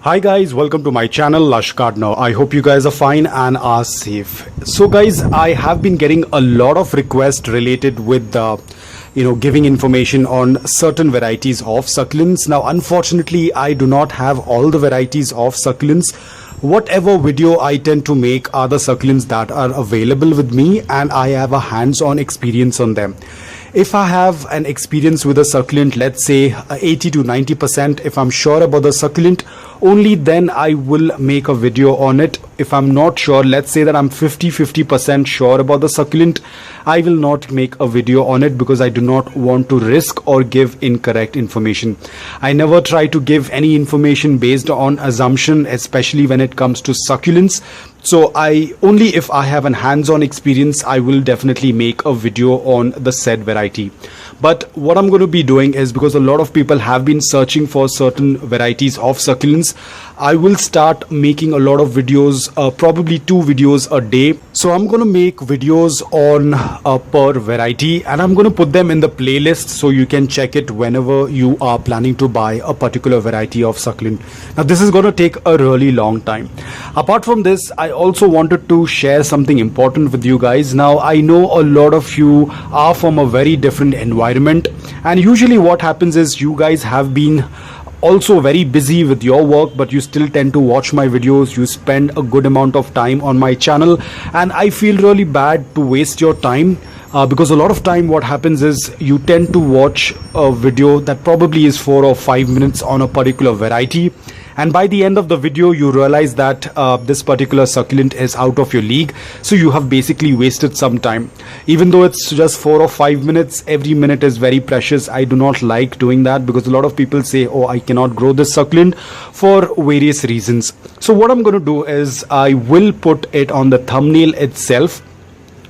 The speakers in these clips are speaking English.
Hi guys, welcome to my channel Lush Gardener. I hope you guys are fine and are safe. So guys, I have been getting a lot of requests related with giving information on certain varieties of succulents. Now unfortunately I do not have all the varieties of succulents. Whatever video I tend to make are the succulents that are available with me, and I have a hands-on experience on them. If I have an experience with a succulent, let's say 80 to 90%, if I'm sure about the succulent, only then I will make a video on it. If I'm not sure, let's say that I'm 50% sure about the succulent, I will not make a video on it because I do not want to risk or give incorrect information. I never try to give any information based on assumption, especially when it comes to succulents. So only if I have an hands-on experience, I will definitely make a video on the said variety. But what I'm going to be doing is, because a lot of people have been searching for certain varieties of succulents, I will start making a lot of videos, probably 2 videos a day. So I'm going to make videos on per variety, and I'm going to put them in the playlist so you can check it whenever you are planning to buy a particular variety of succulent. Now this is going to take a really long time. Apart from this, I also wanted to share something important with you guys. Now I know a lot of you are from a very different environment, and usually what happens is you guys have been also very busy with your work, but you still tend to watch my videos. You spend a good amount of time on my channel, and I feel really bad to waste your time. Because a lot of time what happens is you tend to watch a video that probably is 4 or 5 minutes on a particular variety, and by the end of the video you realize that this particular succulent is out of your league. So you have basically wasted some time. Even though it's just 4 or 5 minutes, every minute is very precious. I do not like doing that because a lot of people say, oh, I cannot grow this succulent for various reasons. So what I'm going to do is I will put it on the thumbnail itself,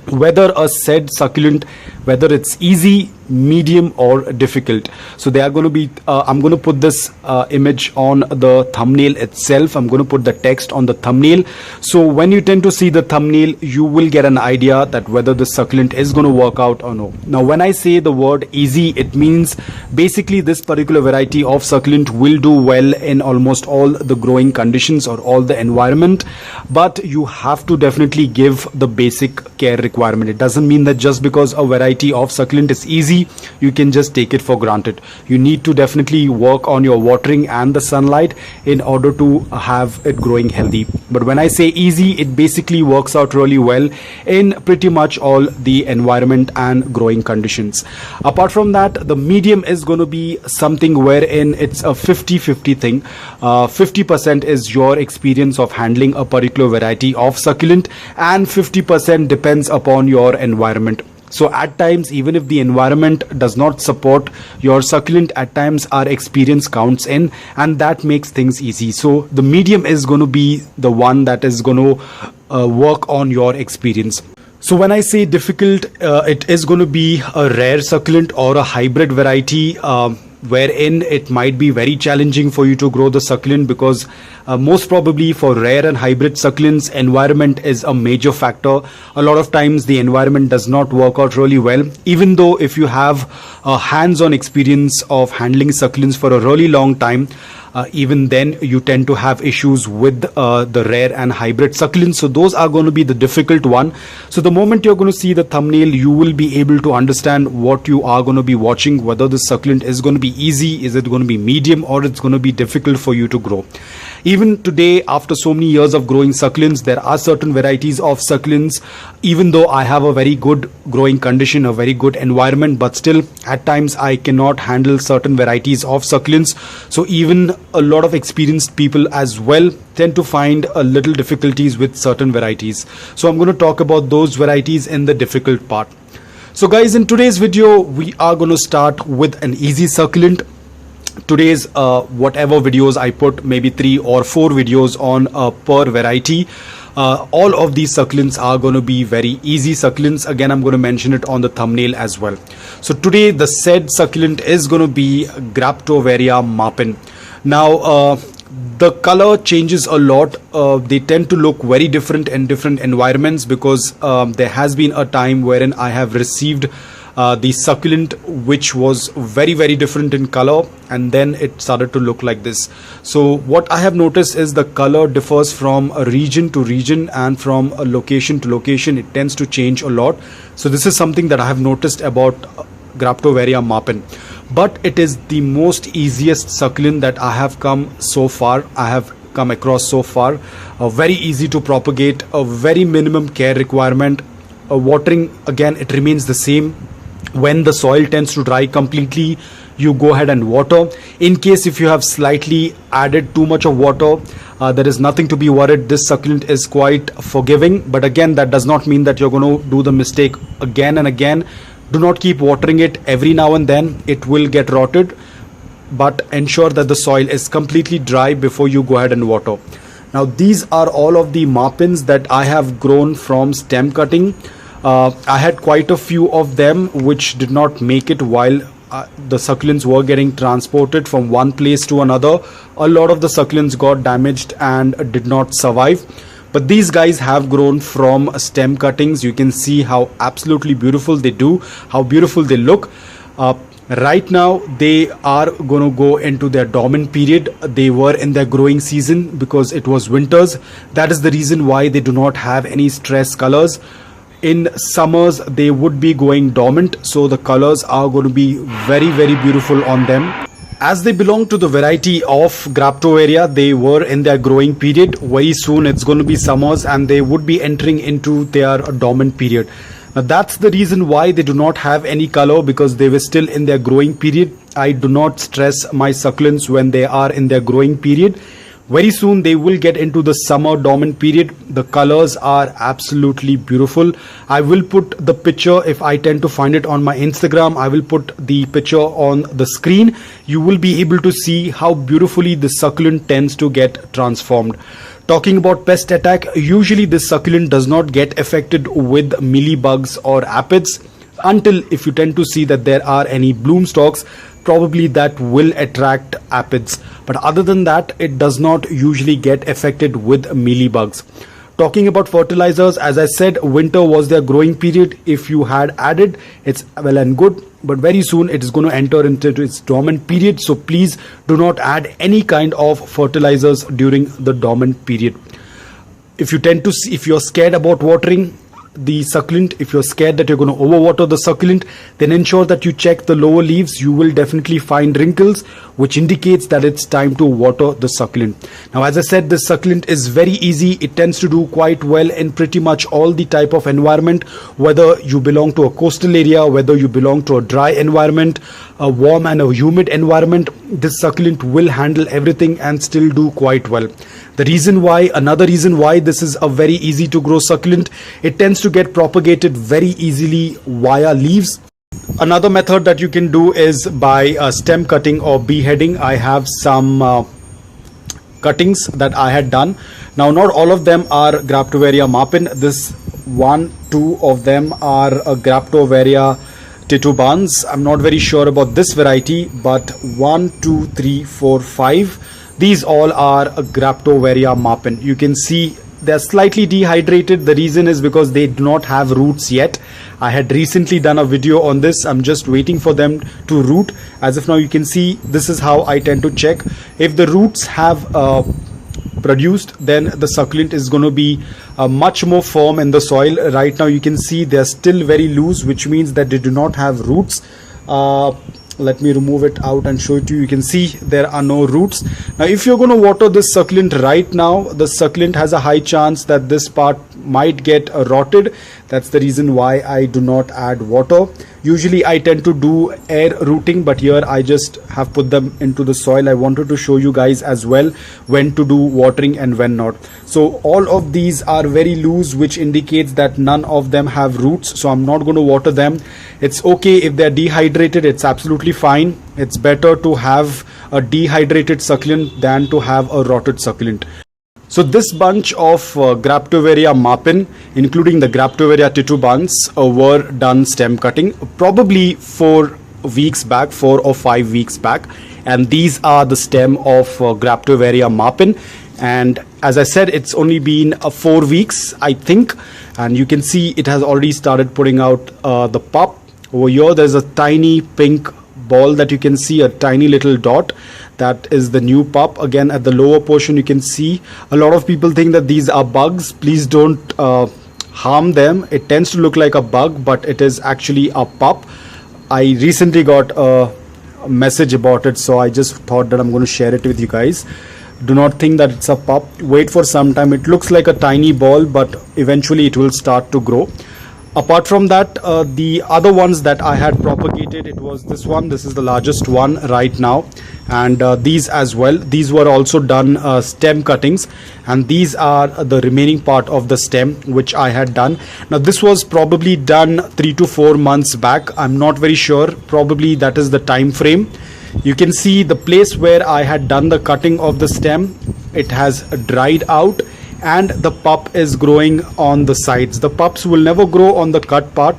whether a said succulent, whether it's easy, medium or difficult. So they are going to be I'm going to put this image on the thumbnail itself. I'm going to put the text on the thumbnail, so when you tend to see the thumbnail, you will get an idea that whether the succulent is going to work out or no. Now when I say the word easy, it means basically this particular variety of succulent will do well in almost all the growing conditions or all the environment, but you have to definitely give the basic care requirement. It doesn't mean that just because a variety of succulent is easy, you can just take it for granted. You need to definitely work on your watering and the sunlight in order to have it growing healthy. But when I say easy, it basically works out really well in pretty much all the environment and growing conditions. Apart from that, the medium is going to be something wherein it's a 50-50 thing. 50% is your experience of handling a particular variety of succulent, and 50% depends upon your environment. So at times, even if the environment does not support your succulent, at times our experience counts in, and that makes things easy. So the medium is going to be the one that is going to work on your experience. So when I say difficult, it is going to be a rare succulent or a hybrid variety, wherein it might be very challenging for you to grow the succulent, because most probably for rare and hybrid succulents, environment is a major factor. A lot of times the environment does not work out really well, even though if you have a hands-on experience of handling succulents for a really long time, even then you tend to have issues with the rare and hybrid succulents. So those are going to be the difficult one. So the moment you're going to see the thumbnail, you will be able to understand what you are going to be watching, whether the succulent is going to be easy, is it going to be medium, or it's going to be difficult for you to grow. Even today, after so many years of growing succulents, there are certain varieties of succulents, even though I have a very good growing condition, a very good environment, but still at times I cannot handle certain varieties of succulents. So even a lot of experienced people as well tend to find a little difficulties with certain varieties. So I'm going to talk about those varieties in the difficult part. So guys, in today's video, we are going to start with an easy succulent. Today's whatever videos I put, maybe 3 or 4 videos on per variety, all of these succulents are going to be very easy succulents. Again, I'm going to mention it on the thumbnail as well. So today the said succulent is going to be Graptovaria Mappin. Now the color changes a lot. They tend to look very different in different environments, because there has been a time wherein I have received the succulent, which was very different in color, and then it started to look like this. So what I have noticed is the color differs from a region to region and from a location to location. It tends to change a lot. So this is something that I have noticed about Graptovaria Mappin. But it is the most easiest succulent that I have come across so far. Very easy to propagate, a very minimum care requirement. Watering, again, it remains the same. When the soil tends to dry completely, you go ahead and water. In case if you have slightly added too much of water, there is nothing to be worried. This succulent is quite forgiving, but again, that does not mean that you're going to do the mistake again and again. Do not keep watering it every now and then. It will get rotted, but ensure that the soil is completely dry before you go ahead and water. Now these are all of the Mappins that I have grown from stem cutting. I had quite a few of them which did not make it while the succulents were getting transported from one place to another. A lot of the succulents got damaged and did not survive. But these guys have grown from stem cuttings. You can see how absolutely beautiful they do, how beautiful they look. Right now they are going to go into their dormant period. They were in their growing season because it was winters. That is the reason why they do not have any stress colors. In summers they would be going dormant, so the colors are going to be very beautiful on them. As they belong to the variety of Graptoveria, they were in their growing period. Very soon it's going to be summers and they would be entering into their dormant period. Now that's the reason why they do not have any color, because they were still in their growing period. I do not stress my succulents when they are in their growing period. Very soon they will get into the summer dormant period. The colors are absolutely beautiful. I will put the picture, if I tend to find it on my Instagram, I will put the picture on the screen. You will be able to see how beautifully the succulent tends to get transformed. Talking about pest attack, usually this succulent does not get affected with mealybugs or aphids until if you tend to see that there are any bloom stalks. Probably that will attract aphids, but other than that it does not usually get affected with mealybugs. Talking about fertilizers, as I said, winter was their growing period. If you had added, it's well and good, but very soon it is going to enter into its dormant period. So please do not add any kind of fertilizers during the dormant period. If you tend to see, if you're scared about watering the succulent, if you're scared that you're going to overwater the succulent, then ensure that you check the lower leaves. You will definitely find wrinkles, which indicates that it's time to water the succulent. Now, as I said, this succulent is very easy. It tends to do quite well in pretty much all the type of environment, whether you belong to a coastal area, whether you belong to a dry environment, a warm and a humid environment. This succulent will handle everything and still do quite well. Another reason why this is a very easy to grow succulent, it tends to get propagated very easily via leaves. Another method that you can do is by stem cutting or beheading. I have some cuttings that I had done. Now, not all of them are Graptovaria Mappin. This 1-2 of them are Graptovaria titubans. I'm not very sure about this variety, but 1, 2, 3, 4, 5. These all are Graptovaria Mappin. You can see they're slightly dehydrated. The reason is because they do not have roots yet. I had recently done a video on this. I'm just waiting for them to root. As of now, you can see this is how I tend to check. If the roots have produced, then the succulent is going to be much more firm in the soil. Right now you can see they're still very loose, which means that they do not have roots. Let me remove it out and show it to you. You can see there are no roots. Now, if you're going to water this succulent right now, the succulent has a high chance that this part might get rotted. That's the reason why I do not add water. Usually I tend to do air rooting, but here I just have put them into the soil. I wanted to show you guys as well when to do watering and when not. So all of these are very loose, which indicates that none of them have roots. So I'm not going to water them. It's okay if they're dehydrated. It's absolutely fine. It's better to have a dehydrated succulent than to have a rotted succulent. So this bunch of Graptovaria Mappin, including the Graptovaria titubans, were done stem cutting probably 4 weeks back, 4 or 5 weeks back. And these are the stem of Graptovaria Mappin. And as I said, it's only been 4 weeks, I think. And you can see it has already started putting out the pup. Over here there's a tiny pink ball that you can see, a tiny little dot. That is the new pup. Again, at the lower portion you can see, a lot of people think that these are bugs. Please don't harm them. It tends to look like a bug, but it is actually a pup. I recently got a message about it, so I just thought that I'm going to share it with you guys. Do not think that it's a pup. Wait for some time. It looks like a tiny ball, but eventually it will start to grow. Apart from that, the other ones that I had propagated, it was this one. This is the largest one right now, and these as well. These were also done stem cuttings, and these are the remaining part of the stem which I had done. Now this was probably done 3 to 4 months back. I'm not very sure. Probably that is the time frame. You can see the place where I had done the cutting of the stem, it has dried out, and the pup is growing on the sides. The pups will never grow on the cut part.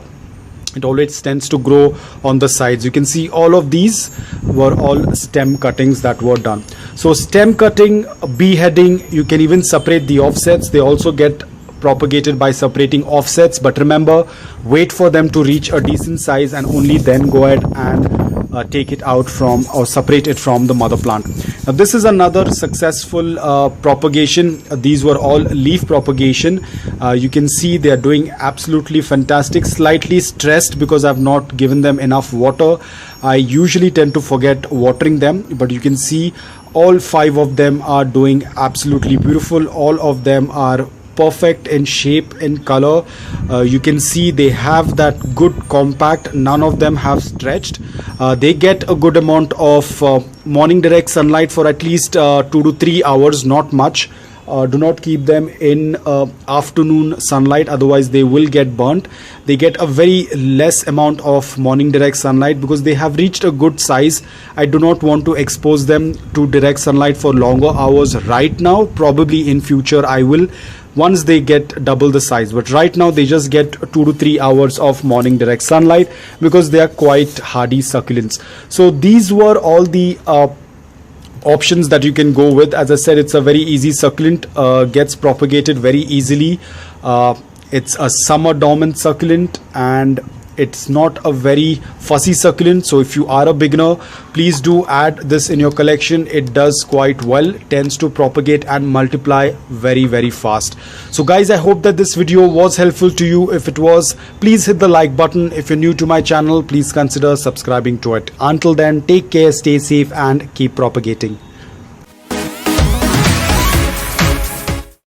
It always tends to grow on the sides. You can see all of these were all stem cuttings that were done. So stem cutting, beheading, you can even separate the offsets. They also get propagated by separating offsets, but remember, wait for them to reach a decent size and only then go ahead and take it out from, or separate it from, the mother plant. Now this is another successful propagation. These were all leaf propagation. You can see they are doing absolutely fantastic. Slightly stressed because I've not given them enough water. I usually tend to forget watering them, but you can see all 5 of them are doing absolutely beautiful. All of them are perfect in shape, in color. You can see they have that good compact. None of them have stretched. They get a good amount of morning direct sunlight for at least 2 to 3 hours, not much. Do not keep them in afternoon sunlight, otherwise they will get burnt. They get a very less amount of morning direct sunlight because they have reached a good size. I do not want to expose them to direct sunlight for longer hours right now. Probably in future I will, once they get double the size, but right now they just get 2 to 3 hours of morning direct sunlight because they are quite hardy succulents. So these were all the options that you can go with. As I said, it's a very easy succulent, gets propagated very easily. It's a summer dormant succulent, and it's not a very fussy succulent. So if you are a beginner, please do add this in your collection. It does quite well, tends to propagate and multiply very fast. So guys, I hope that this video was helpful to you. If it was, please hit the like button. If you're new to my channel, please consider subscribing to it. Until then, take care, stay safe, and keep propagating.